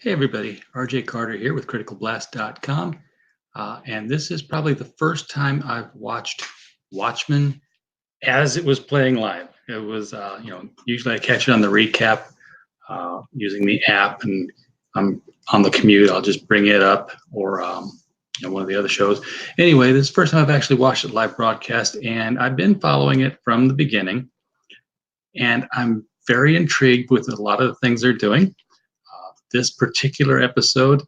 Hey everybody, RJ Carter here with criticalblast.com. And this is probably the first time I've watched Watchmen as it was playing live. It was, usually I catch it on the recap using the app, and I'm on the commute. I'll just bring it up or, one of the other shows. Anyway, this is the first time I've actually watched it live broadcast, and I've been following it from the beginning. And I'm very intrigued with a lot of the things they're doing. This particular episode,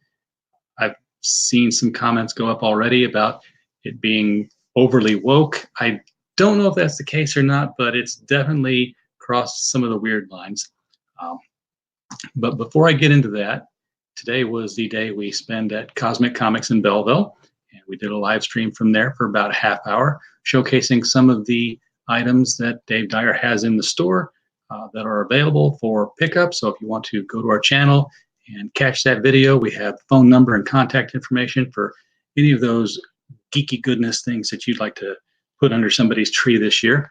I've seen some comments go up already about it being overly woke. I don't know if that's the case or not, but it's definitely crossed some of the weird lines. But before I get into that, today was the day we spent at Cosmic Comics in Belleville, and we did a live stream from there for about a half hour, showcasing some of the items that Dave Dyer has in the store that are available for pickup. So if you want to go to our channel and catch that video, we have phone number and contact information for any of those geeky goodness things that you'd like to put under somebody's tree this year.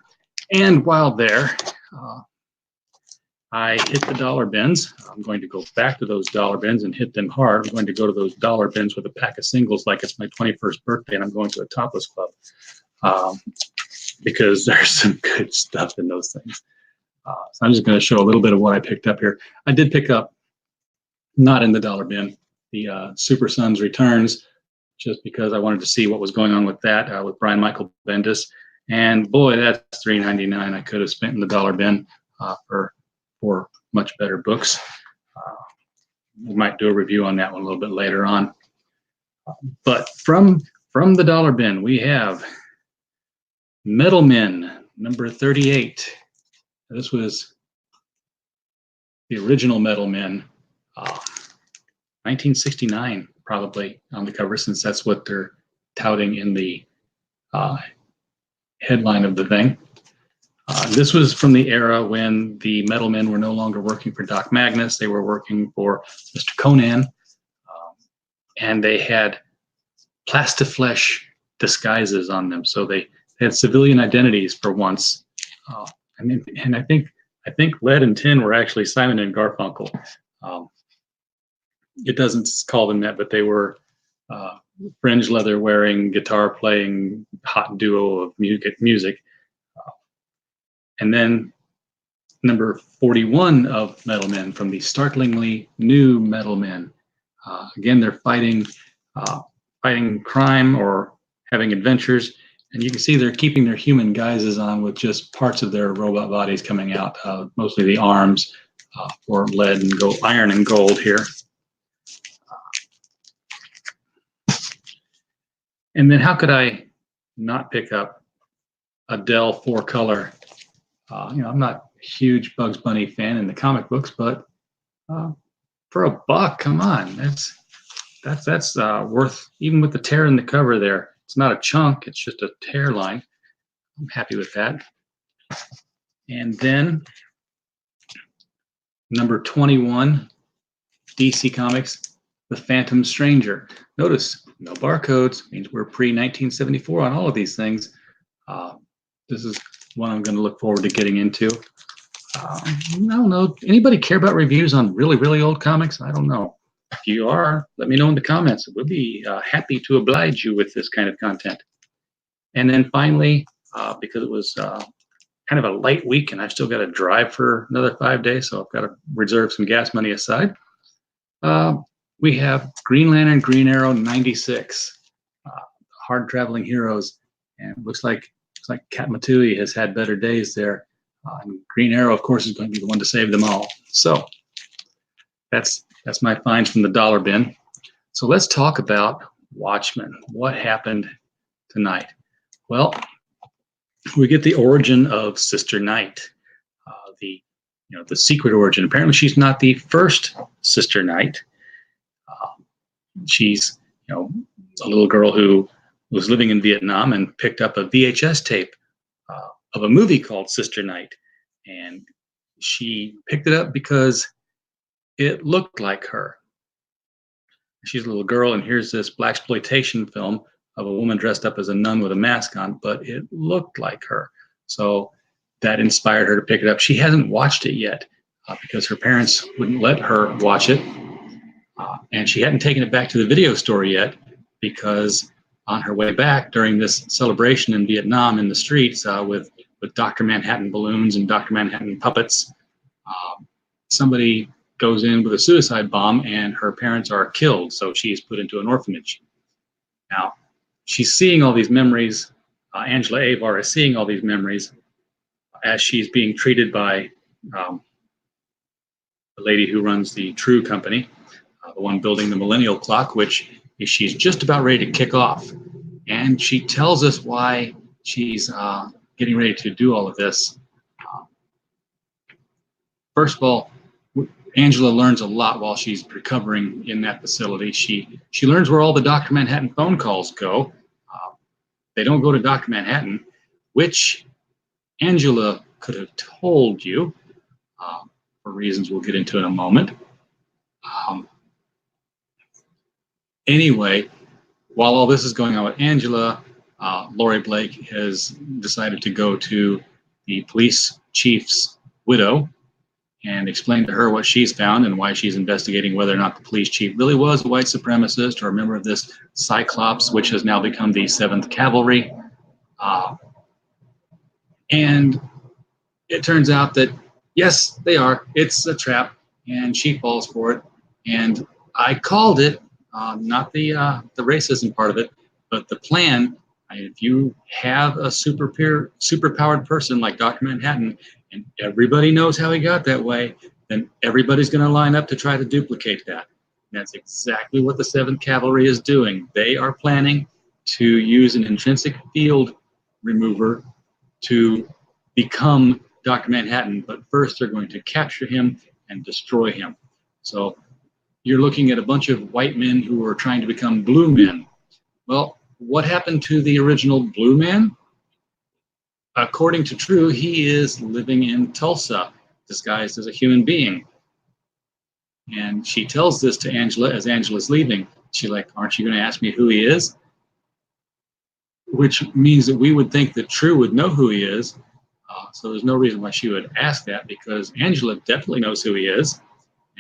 And while there, I hit the dollar bins. I'm going to go back to those dollar bins and hit them hard. I'm going to go to those dollar bins with a pack of singles like it's my 21st birthday and I'm going to a topless club, because there's some good stuff in those things. So I'm just going to show a little bit of what I picked up here. I did pick up, not in the dollar bin, the Super Sons Returns, just because I wanted to see what was going on with that, with Brian Michael Bendis. And boy, that's $3.99 I could have spent in the dollar bin for much better books. We might do a review on that one a little bit later on. But from the dollar bin, we have Metal Men, number 38. This was the original Metal Men. 1969 probably on the cover, since that's what they're touting in the headline of the thing. This was from the era when the Metal Men were no longer working for Doc Magnus. They were working for Mr. Conan, and they had plastiflesh disguises on them, so they had civilian identities for once. And I think Lead and Tin were actually Simon and Garfunkel. It doesn't call them that, but they were fringe leather wearing, guitar playing, hot duo of music. And then number 41 of Metal Men, from the startlingly new Metal Men. Again, they're fighting crime or having adventures, and you can see they're keeping their human guises on with just parts of their robot bodies coming out, mostly the arms, for lead and gold, iron and gold here. And then how could I not pick up a Dell 4-color? I'm not a huge Bugs Bunny fan in the comic books, but for $1, come on, that's worth, even with the tear in the cover there. It's not a chunk, it's just a tear line. I'm happy with that. And then number 21, DC Comics, The Phantom Stranger. Notice no barcodes, means we're pre-1974 on all of these things. This is one I'm going to look forward to getting into. I don't know. Anybody care about reviews on really, really old comics? I don't know. If you are, let me know in the comments. We'll be happy to oblige you with this kind of content. And then finally, because it was kind of a light week and I've still got to drive for another 5 days, so I've got to reserve some gas money aside. We have Green Lantern, Green Arrow, 96, Hard Traveling Heroes, and it looks like Kat Matui has had better days there. And Green Arrow, of course, is going to be the one to save them all. So that's my finds from the dollar bin. So let's talk about Watchmen. What happened tonight? Well, we get the origin of Sister Night, the secret origin. Apparently, she's not the first Sister Night. She's a little girl who was living in Vietnam and picked up a VHS tape of a movie called Sister Night, and she picked it up because it looked like her. She's a little girl, and here's this blaxploitation film of a woman dressed up as a nun with a mask on, but it looked like her. So that inspired her to pick it up. She hasn't watched it yet because her parents wouldn't let her watch it. And she hadn't taken it back to the video store yet because on her way back during this celebration in Vietnam in the streets with Dr. Manhattan balloons and Dr. Manhattan puppets, somebody goes in with a suicide bomb and her parents are killed, so she's put into an orphanage. Now, she's seeing all these memories. Angela Avar is seeing all these memories as she's being treated by the lady who runs the True Company, the one building the Millennial Clock, which she's just about ready to kick off. And she tells us why she's getting ready to do all of this. First of all, Angela learns a lot while she's recovering in that facility. She learns where all the Dr. Manhattan phone calls go. They don't go to Dr. Manhattan, which Angela could have told you for reasons we'll get into in a moment. Anyway, while all this is going on with Angela, Laurie Blake has decided to go to the police chief's widow and explain to her what she's found and why she's investigating whether or not the police chief really was a white supremacist or a member of this Cyclops, which has now become the 7th Cavalry. And it turns out that, yes, they are. It's a trap, and she falls for it. And I called it, not the racism part of it, but the plan. If you have a superpowered person like Dr. Manhattan, and everybody knows how he got that way, then everybody's going to line up to try to duplicate that. And that's exactly what the 7th Cavalry is doing. They are planning to use an intrinsic field remover to become Dr. Manhattan, but first they're going to capture him and destroy him. So you're looking at a bunch of white men who are trying to become blue men. Well, what happened to the original blue man? According to True, he is living in Tulsa, disguised as a human being. And she tells this to Angela as Angela's leaving. She's like, aren't you going to ask me who he is? Which means that we would think that True would know who he is. So there's no reason why she would ask that, because Angela definitely knows who he is.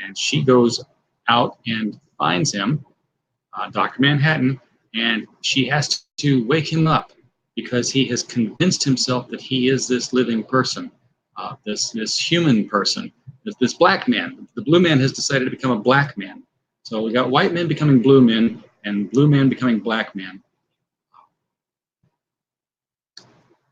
And she goes out and finds him, Dr. Manhattan, and she has to wake him up because he has convinced himself that he is this living person, this human person, this black man. The blue man has decided to become a black man. So we got white men becoming blue men and blue men becoming black men.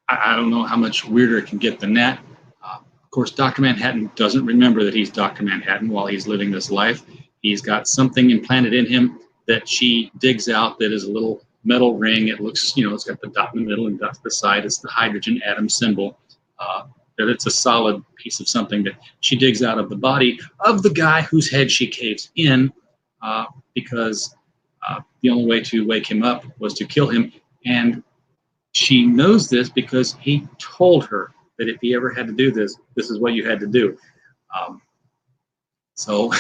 I don't know how much weirder it can get than that. Of course, Dr. Manhattan doesn't remember that he's Dr. Manhattan while he's living this life. He's got something implanted in him that she digs out that is a little metal ring. It looks, it's got the dot in the middle and dot to the side. It's the hydrogen atom symbol. That it's a solid piece of something that she digs out of the body of the guy whose head she caves in because the only way to wake him up was to kill him. And she knows this because he told her that if he ever had to do this, this is what you had to do. So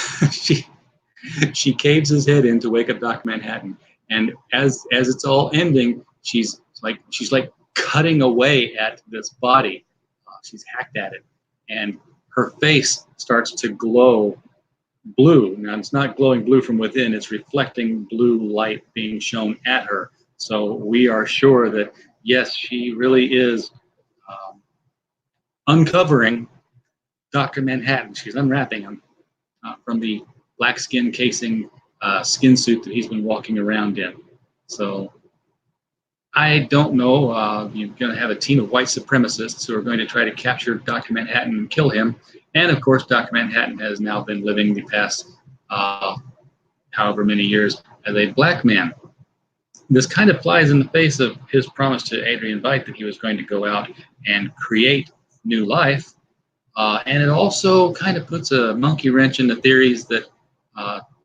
she caves his head in to wake up Dr. Manhattan. And as it's all ending, she's like cutting away at this body. She's hacked at it, and her face starts to glow blue. Now it's not glowing blue from within; it's reflecting blue light being shown at her. So we are sure that yes, she really is uncovering Dr. Manhattan. She's unwrapping him from the black skin casing skin suit that he's been walking around in. So I don't know. You're going to have a team of white supremacists who are going to try to capture Dr. Manhattan and kill him. And of course, Dr. Manhattan has now been living the past however many years as a black man. This kind of flies in the face of his promise to Adrian Veidt that he was going to go out and create new life. And it also kind of puts a monkey wrench in the theories that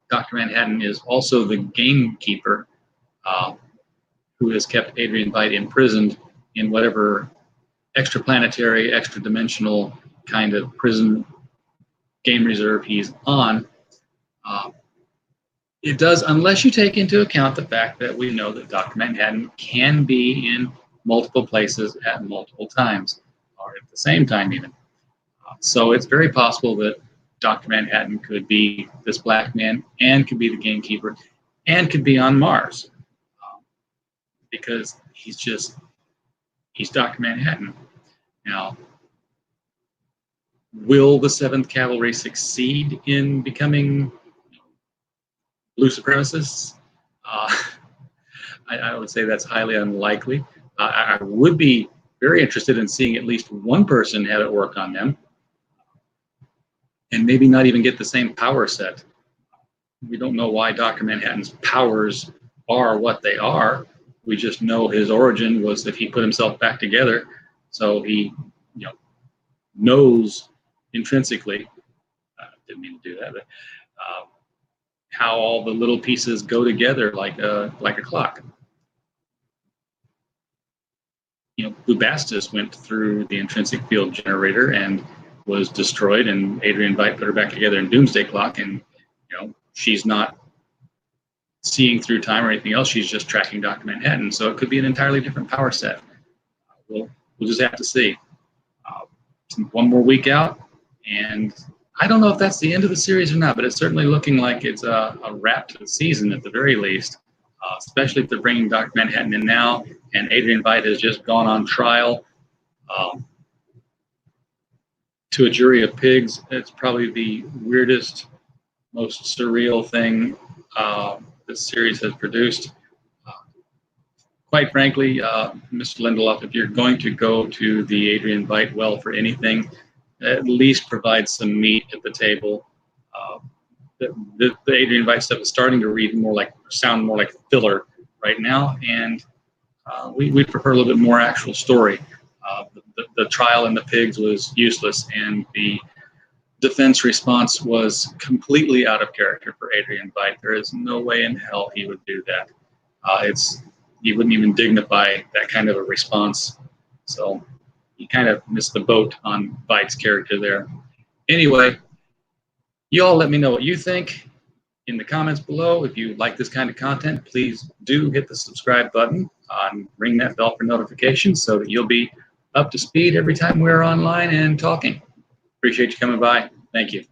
Dr. Manhattan is also the gamekeeper who has kept Adrian Veidt imprisoned in whatever extraplanetary, extra-dimensional kind of prison game reserve he's on. It does, unless you take into account the fact that we know that Dr. Manhattan can be in multiple places at multiple times, or at the same time even. So it's very possible that Dr. Manhattan could be this black man and could be the gamekeeper and could be on Mars, because he's Dr. Manhattan. Now, will the 7th Cavalry succeed in becoming blue supremacists? I would say that's highly unlikely. I would be very interested in seeing at least one person have it work on them, and maybe not even get the same power set. We don't know why Dr. Manhattan's powers are what they are. We just know his origin was that he put himself back together, so he, knows intrinsically. Didn't mean to do that, but how all the little pieces go together like a clock. Bubastis went through the intrinsic field generator and was destroyed, and Adrian Veidt put her back together in Doomsday Clock, and she's not seeing through time or anything else. She's just tracking Dr. Manhattan, so it could be an entirely different power set. We'll just have to see. One more week out, and I don't know if that's the end of the series or not, but it's certainly looking like it's a wrap to the season at the very least, especially if they're bringing Dr. Manhattan in now, and Adrian Veidt has just gone on trial to a jury of pigs. It's probably the weirdest, most surreal thing this series has produced. Quite frankly, Mr. Lindelof, if you're going to go to the Adrian Veidt well for anything, at least provide some meat at the table. The Adrian Veidt stuff is starting to sound more like filler right now, and we prefer a little bit more actual story. The trial in the pigs was useless, and the defense response was completely out of character for Adrian Veidt. There is no way in hell he would do that. He wouldn't even dignify that kind of a response. So you kind of missed the boat on Veidt's character there. Anyway, you all let me know what you think in the comments below. If you like this kind of content, please do hit the subscribe button and ring that bell for notifications so that you'll be up to speed every time we're online and talking. Appreciate you coming by. Thank you.